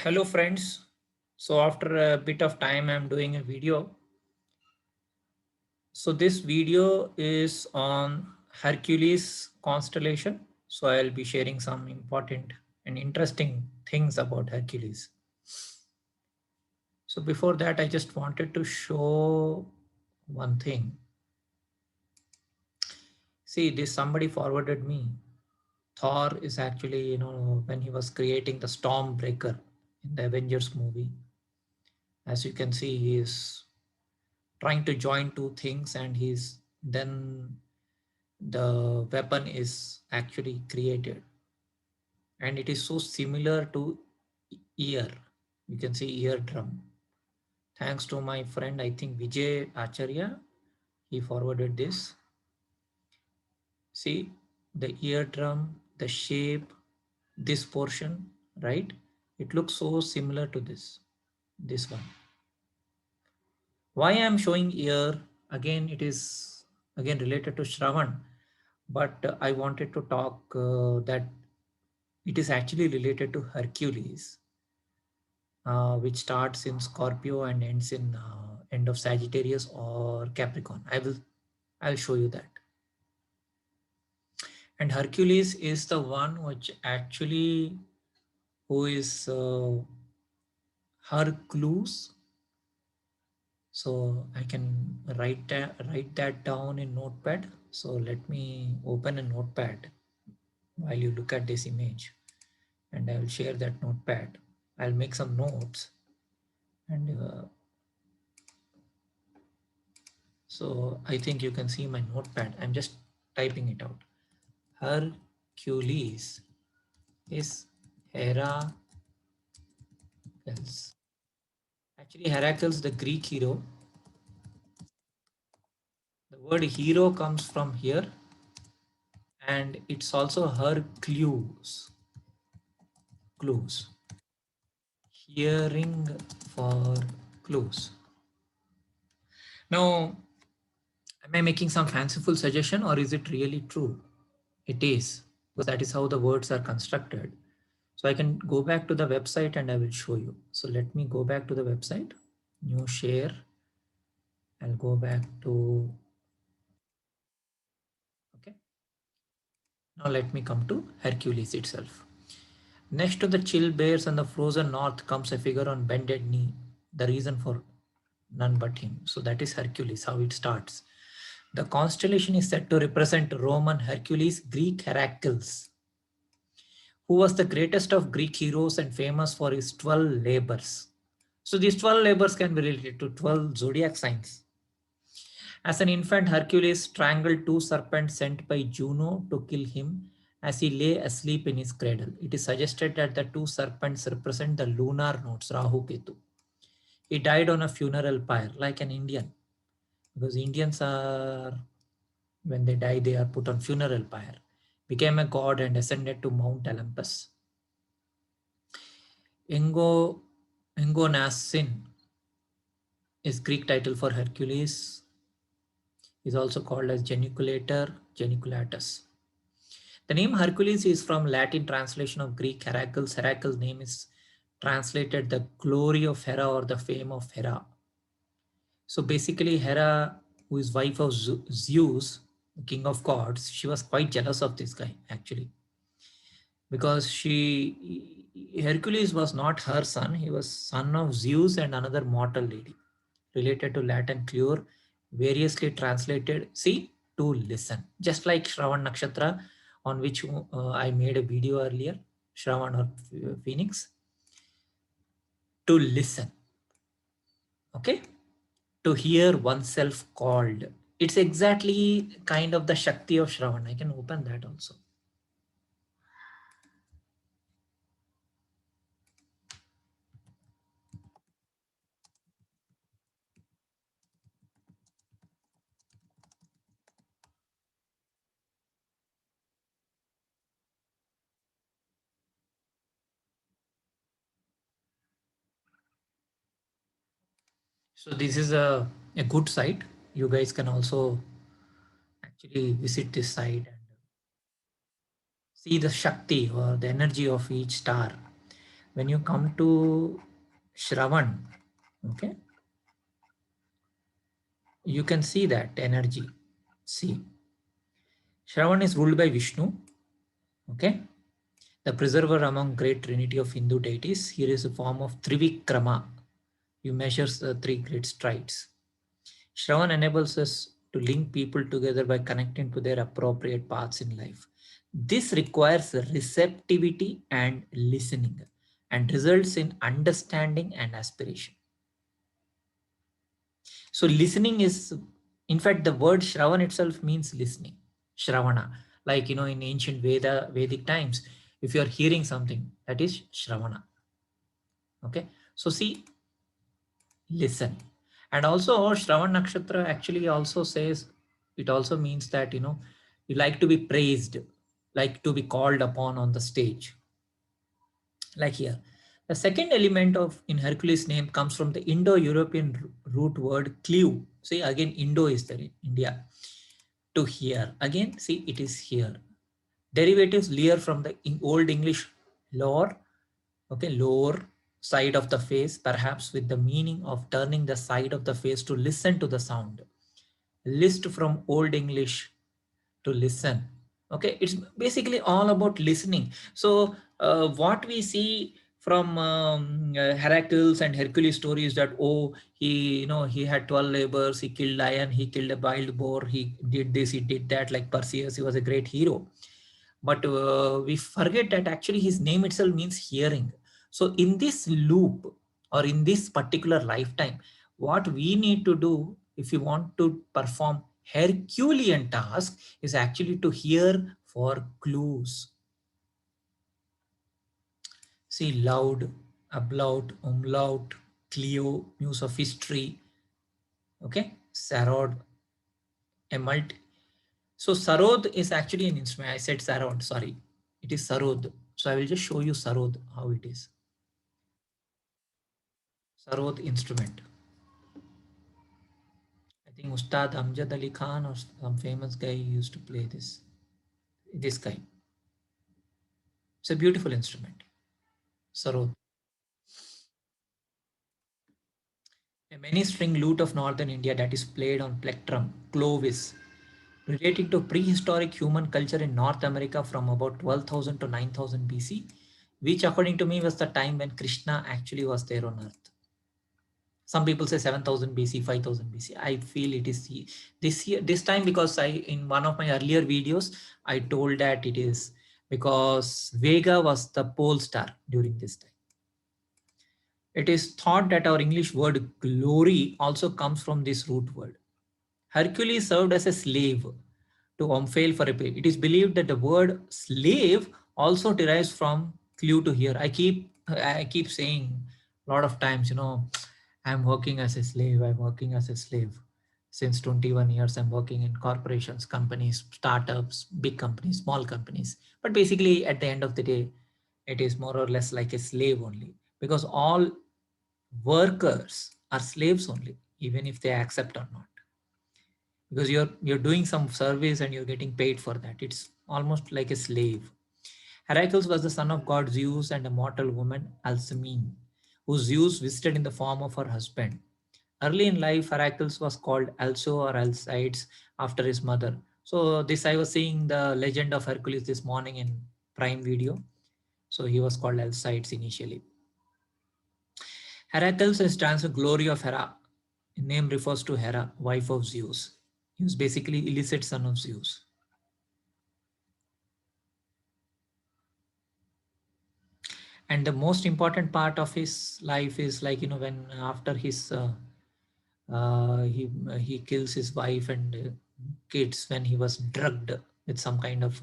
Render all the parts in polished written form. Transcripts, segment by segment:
Hello friends. So after a bit of time I'm doing a video. So this video is on Hercules constellation. So I'll be sharing some important and interesting things about Hercules. So before that I just wanted to show one thing. See, this somebody forwarded me. Thor is actually, when he was creating the Stormbreaker in the Avengers movie. As you can see, he is trying to join two things, and he's then the weapon is actually created, and it is so similar to ear. You can see eardrum. Thanks to my friend, I think Vijay Acharya, he forwarded this. See the eardrum, the shape, this portion, right? It looks so similar to this one. Why I'm showing ear again, it is again related to Shravan, but I wanted to talk that it is actually related to Hercules, which starts in Scorpio and ends in end of Sagittarius or Capricorn. I'll show you that. And Hercules is the one which actually who is Hercules. So I can write that down in Notepad. So let me open a Notepad while you look at this image, and I will share that Notepad. I'll make some notes, and so I think you can see my Notepad. I'm just typing it out. Hercules is Heracles. Actually, Heracles, the Greek hero. The word hero comes from here, and it's also Hercules. Clues. Hearing for clues. Now, am I making some fanciful suggestion, or is it really true? It is, because that is how the words are constructed. So I can go back to the website and I will show you. So let me go back to the website, new share. I'll go back to, okay. Now let me come to Hercules itself. Next to the chill bears and the frozen north comes a figure on bended knee. The reason for none but him. So that is Hercules, how it starts. The constellation is said to represent Roman Hercules, Greek Heracles, who was the greatest of Greek heroes and famous for his 12 labors. So these 12 labors can be related to 12 zodiac signs. As an infant, Hercules strangled two serpents sent by Juno to kill him as he lay asleep in his cradle. It is suggested that the two serpents represent the lunar nodes, Rahu Ketu. He died on a funeral pyre, like an Indian, because Indians are, when they die, they are put on funeral pyre. Became a god and ascended to Mount Olympus. Engo Engonassin is Greek title for Hercules. Is also called as Geniculator, Geniculatus. The name Hercules is from Latin translation of Greek Heracles. Heracles' name is translated the glory of Hera or the fame of Hera. So basically Hera, who is wife of Zeus, the king of gods, she was quite jealous of this guy actually, because Hercules was not her son. He was son of Zeus and another mortal lady, related to Latin cure, variously translated, see, to listen. Just like Shravan Nakshatra, on which I made a video earlier, Shravan or Phoenix, to listen, okay? To hear oneself called. It's exactly kind of the Shakti of Shravan. I can open that also. So this is a good site. You guys can also actually visit this site and see the Shakti or the energy of each star. when you come to Shravan, okay, you can see that energy. See, Shravan is ruled by Vishnu, okay, the preserver among great trinity of Hindu deities. Here is a form of Trivikrama. You measure three great strides. Shravan enables us to link people together by connecting to their appropriate paths in life. This requires receptivity and listening and results in understanding and aspiration. So listening is, in fact, the word Shravan itself means listening. Shravana, like, in ancient Vedic times, if you are hearing something, that is Shravana. Okay. So see, listen. And also Shravan Nakshatra actually also says, it also means that, you like to be praised, like to be called upon on the stage. Like here. The second element of in Hercules name comes from the Indo-European root word clew. See, again, Indo is there in India. To here. Again, see, it is here. Derivatives lear from the Old English lower, okay, lower side of the face, perhaps with the meaning of turning the side of the face to listen to the sound. List from Old English, to listen. Okay, it's basically all about listening. So what we see from Heracles and Hercules stories, that he had 12 labors, he killed lion, he killed a wild boar, he did this, he did that, like Perseus, he was a great hero. But we forget that actually his name itself means hearing. So in this loop, or in this particular lifetime, what we need to do if you want to perform Herculean task is actually to hear for clues. See, loud, ablaut, umlaut, Clio, muse of history, okay, Sarod, emult. So Sarod is actually an instrument. I said Sarod, sorry. It is Sarod. So I will just show you Sarod, how it is. Sarod instrument. I think Ustad Amjad Ali Khan or some famous guy used to play this. This guy. It's a beautiful instrument. Sarod. A many string lute of northern India that is played on plectrum, Clovis, relating to prehistoric human culture in North America from about 12,000 to 9,000 BC, which according to me was the time when Krishna actually was there on earth. Some people say 7,000 BC, 5,000 BC. I feel it is this time, because in one of my earlier videos, I told that it is because Vega was the pole star during this time. It is thought that our English word glory also comes from this root word. Hercules served as a slave to Omphale for a period. It is believed that the word slave also derives from clue to hear. I keep saying a lot of times, I'm working as a slave. I'm working as a slave. Since 21 years, I'm working in corporations, companies, startups, big companies, small companies. But basically, at the end of the day, it is more or less like a slave only, because all workers are slaves only, even if they accept or not, because you're doing some service and you're getting paid for that. It's almost like a slave. Heracles was the son of god Zeus and a mortal woman, Alcmene, who Zeus visited in the form of her husband. Early in life, Heracles was called Also or Alcides after his mother. So this, I was seeing the legend of Hercules this morning in Prime Video. So he was called Alcides initially. Heracles stands for glory of Hera. The name refers to Hera, wife of Zeus. He was basically illicit son of Zeus. And the most important part of his life is, like, when after his he kills his wife and kids when he was drugged with some kind of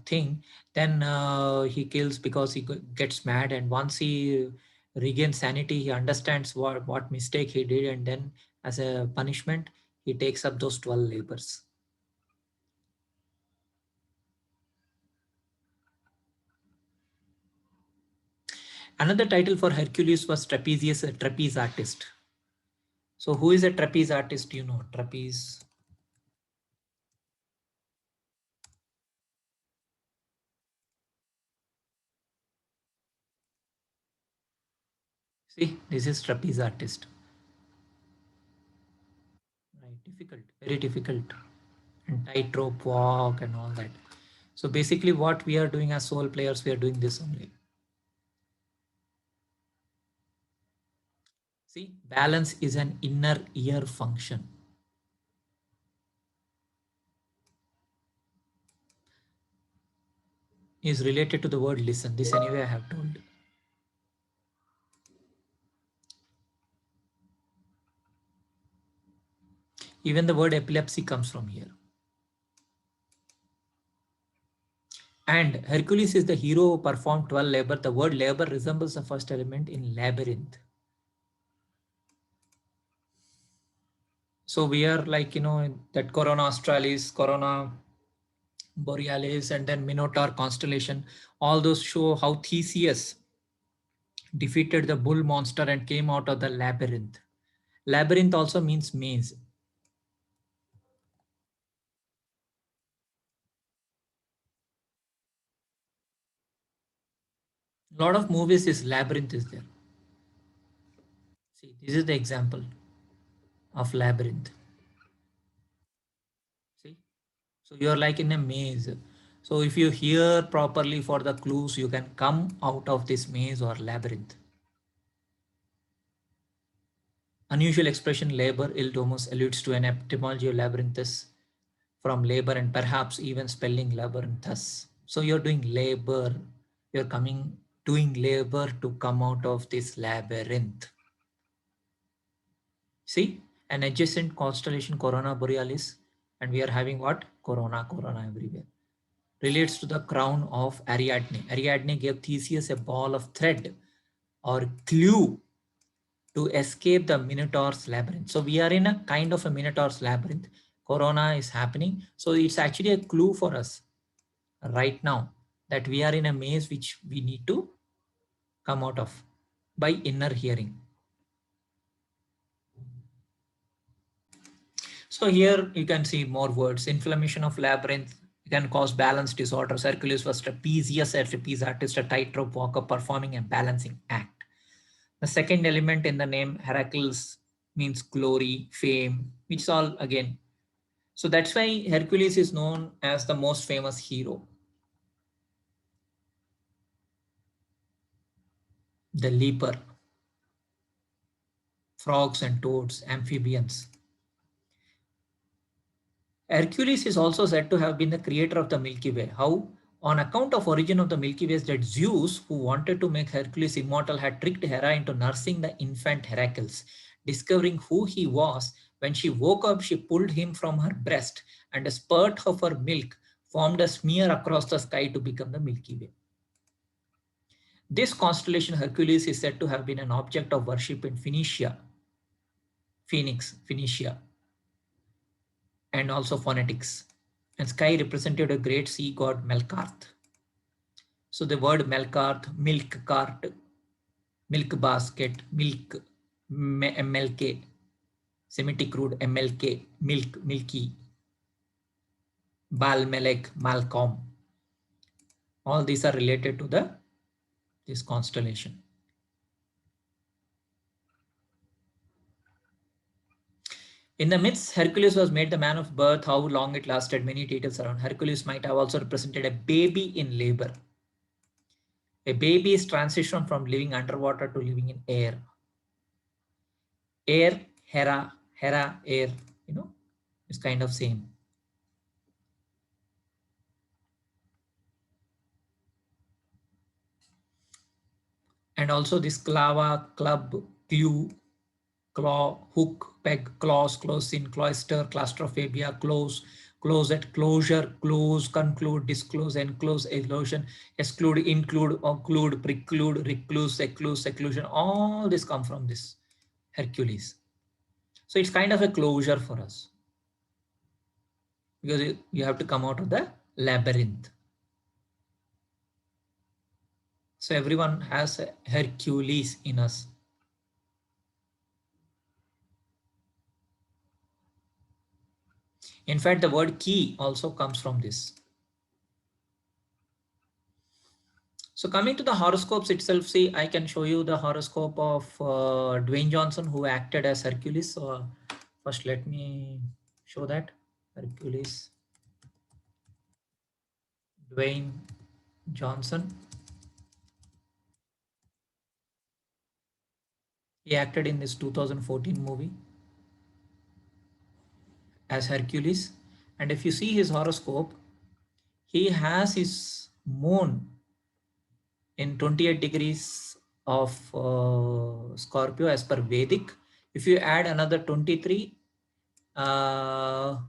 thing. Then he kills because he gets mad, and once he regains sanity, he understands what mistake he did, and then as a punishment he takes up those 12 labors. Another title for Hercules was Trapezius, a trapeze artist. So who is a trapeze artist? Trapeze. See, this is trapeze artist. Right, difficult, very difficult. And tightrope walk and all that. So basically what we are doing as sole players, we are doing this only. See, balance is an inner ear function. Is related to the word listen. This anyway I have told. Even the word epilepsy comes from here. And Hercules is the hero who performed 12 labor. The word labor resembles the first element in labyrinth. So we are like, that Corona Australis, Corona Borealis, and then Minotaur constellation. All those show how Theseus defeated the bull monster and came out of the labyrinth. Labyrinth also means maze. A lot of movies is labyrinth is there. See, this is the example of labyrinth. See, so you are like in a maze. So if you hear properly for the clues, you can come out of this maze or labyrinth. Unusual expression labor ildomus alludes to an etymology of labyrinthus from labor and perhaps even spelling labyrinthus. So you're doing labor, you're doing labor to come out of this labyrinth. See, an adjacent constellation Corona Borealis, and we are having what? Corona, Corona everywhere. Relates to the crown of Ariadne. Ariadne gave Theseus a ball of thread or clue to escape the Minotaur's labyrinth. So we are in a kind of a Minotaur's labyrinth. Corona is happening. So it's actually a clue for us right now that we are in a maze which we need to come out of by inner hearing. So here you can see more words. Inflammation of labyrinth can cause balance disorders. Hercules was trapezius, a trapeze artist, a tightrope walker performing a balancing act. The second element in the name Heracles means glory, fame, which is all again. So that's why Hercules is known as the most famous hero. The leaper, frogs and toads, amphibians. Hercules is also said to have been the creator of the Milky Way. How? On account of origin of the Milky Way, that Zeus, who wanted to make Hercules immortal, had tricked Hera into nursing the infant Heracles. Discovering who he was, when she woke up, she pulled him from her breast, and a spurt of her milk formed a smear across the sky to become the Milky Way. This constellation Hercules is said to have been an object of worship in Phoenicia, Phoenicia, and also phonetics. And sky represented a great sea god Melkarth. So the word Melkarth, milk cart, milk basket, milk, MLK, Semitic root MLK, milk, milky, Balmelek, Malcolm. All these are related to this constellation. In the myths, Hercules was made the man of birth. How long it lasted, many details around. Hercules might have also represented a baby in labor. A baby is transition from living underwater to living in air. Air, Hera, air, is kind of same. And also this clava, club, clue, claw, hook, peg, clause, close in, cloister, claustrophobia, close, closet, closure, close, conclude, disclose, enclose, erosion, exclude, include, occlude, preclude, recluse, secluse, seclusion. All this come from this Hercules. So it's kind of a closure for us because you have to come out of the labyrinth. So everyone has a Hercules in us. In fact, the word key also comes from this. So coming to the horoscopes itself, see, I can show you the horoscope of Dwayne Johnson, who acted as Hercules. So first, let me show that Hercules, Dwayne Johnson. He acted in this 2014 movie as Hercules. And if you see his horoscope, he has his moon in 28 degrees of Scorpio as per Vedic. If you add another 23, so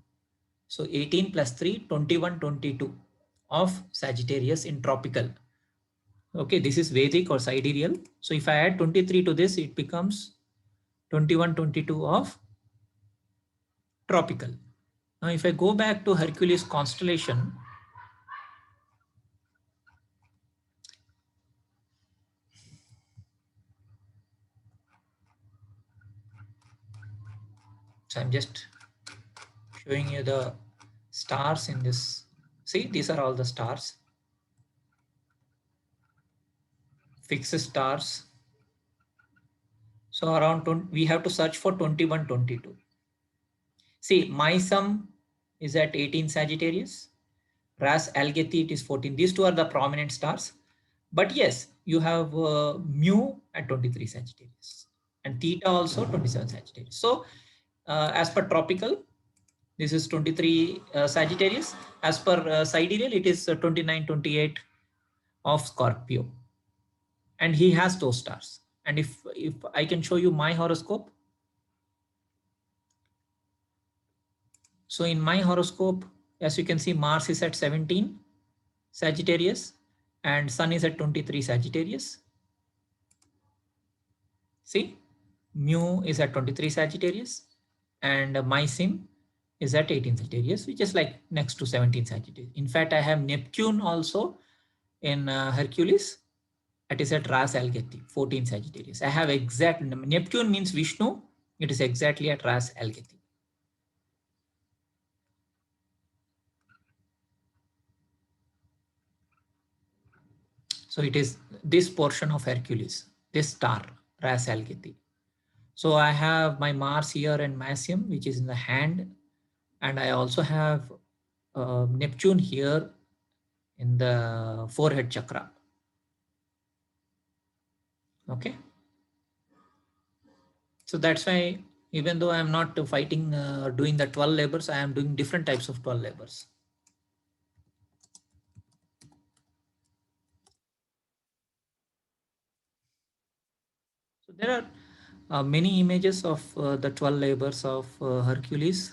18 plus 3, 21, 22 of Sagittarius in tropical. Okay, this is Vedic or sidereal. So if I add 23 to this, it becomes 21, 22 of tropical. Now, if I go back to Hercules constellation, so I'm just showing you the stars in this. See, these are all the stars, fixed stars. So around 20, we have to search for 21, 22. See, my sum is at 18 Sagittarius. Ras Algeti, it is 14. These two are the prominent stars. But yes, you have mu at 23 Sagittarius and theta also 27 Sagittarius. So as per tropical, this is 23 Sagittarius. As per sidereal, it is 29, 28 of Scorpio. And he has those stars. And if I can show you my horoscope. So in my horoscope, as you can see, Mars is at 17 Sagittarius and Sun is at 23 Sagittarius. See, mu is at 23 Sagittarius and my sim is at 18 Sagittarius, which is like next to 17 Sagittarius. In fact, I have Neptune also in Hercules. It is at Ras Algeti, 14 Sagittarius. I have exact, Neptune means Vishnu. It is exactly at Ras Algeti. So it is this portion of Hercules, this star, Ras Algeti. So I have my Mars here and Massium, which is in the hand. And I also have Neptune here in the forehead chakra. Okay. So that's why even though I'm not fighting, doing the 12 labors, I am doing different types of 12 labors. So there are many images of the 12 labors of Hercules,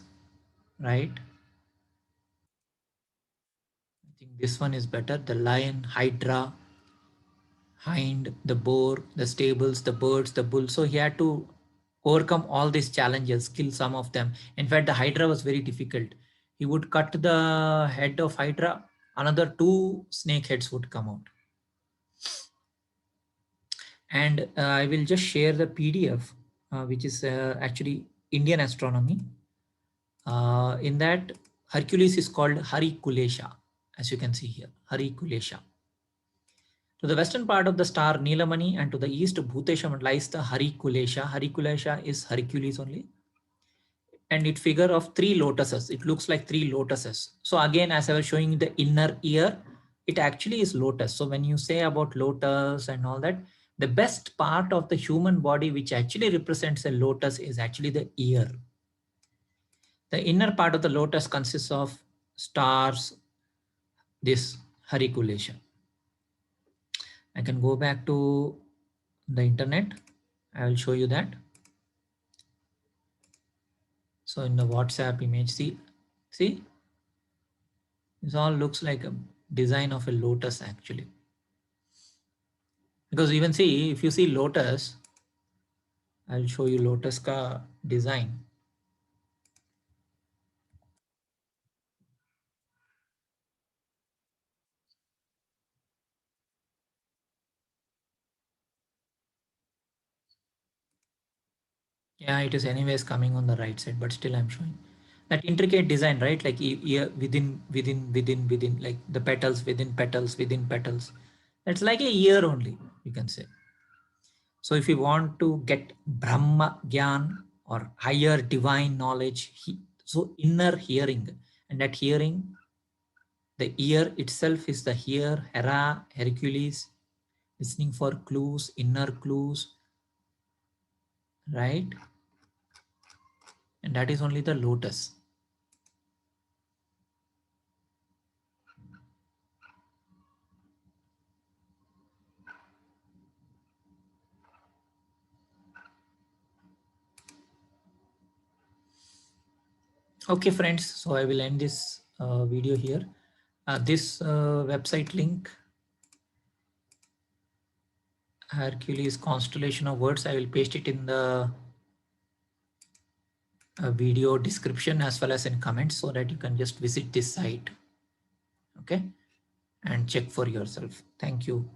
right? I think this one is better. The lion, Hydra, hind, the boar, the stables, the birds, the bull. So he had to overcome all these challenges, kill some of them. In fact, the Hydra was very difficult. He would cut the head of Hydra, another 2 snake heads would come out. And I will just share the PDF, which is actually Indian astronomy. In that, Hercules is called Harikulesha, as you can see here, Harikulesha. To the western part of the star Neelamani and to the east Bhutesham lies the Harikulesha. Harikulesha is Hercules only. And it figure of 3 lotuses. It looks like 3 lotuses. So again, as I was showing the inner ear, it actually is lotus. So when you say about lotus and all that, the best part of the human body, which actually represents a lotus, is actually the ear. The inner part of the lotus consists of stars, this Harikulesha. I can go back to the internet. I will show you that. So in the WhatsApp image, see, this all looks like a design of a lotus actually. Because even see, if you see lotus, I'll show you lotus ka design. Yeah, it is anyways coming on the right side, but still I'm showing that intricate design, right? Like within, like the petals within petals within petals. That's like a ear only, you can say. So if you want to get Brahma Gyan or higher divine knowledge, so inner hearing, and that hearing, the ear itself is the ear, Hera, Hercules, listening for clues, inner clues, right? And that is only the lotus. Okay, friends, so I will end this video here. This website link, Hercules constellation of words, I will paste it in the video description as well as in comments, so that you can just visit this site, okay, and check for yourself. Thank you.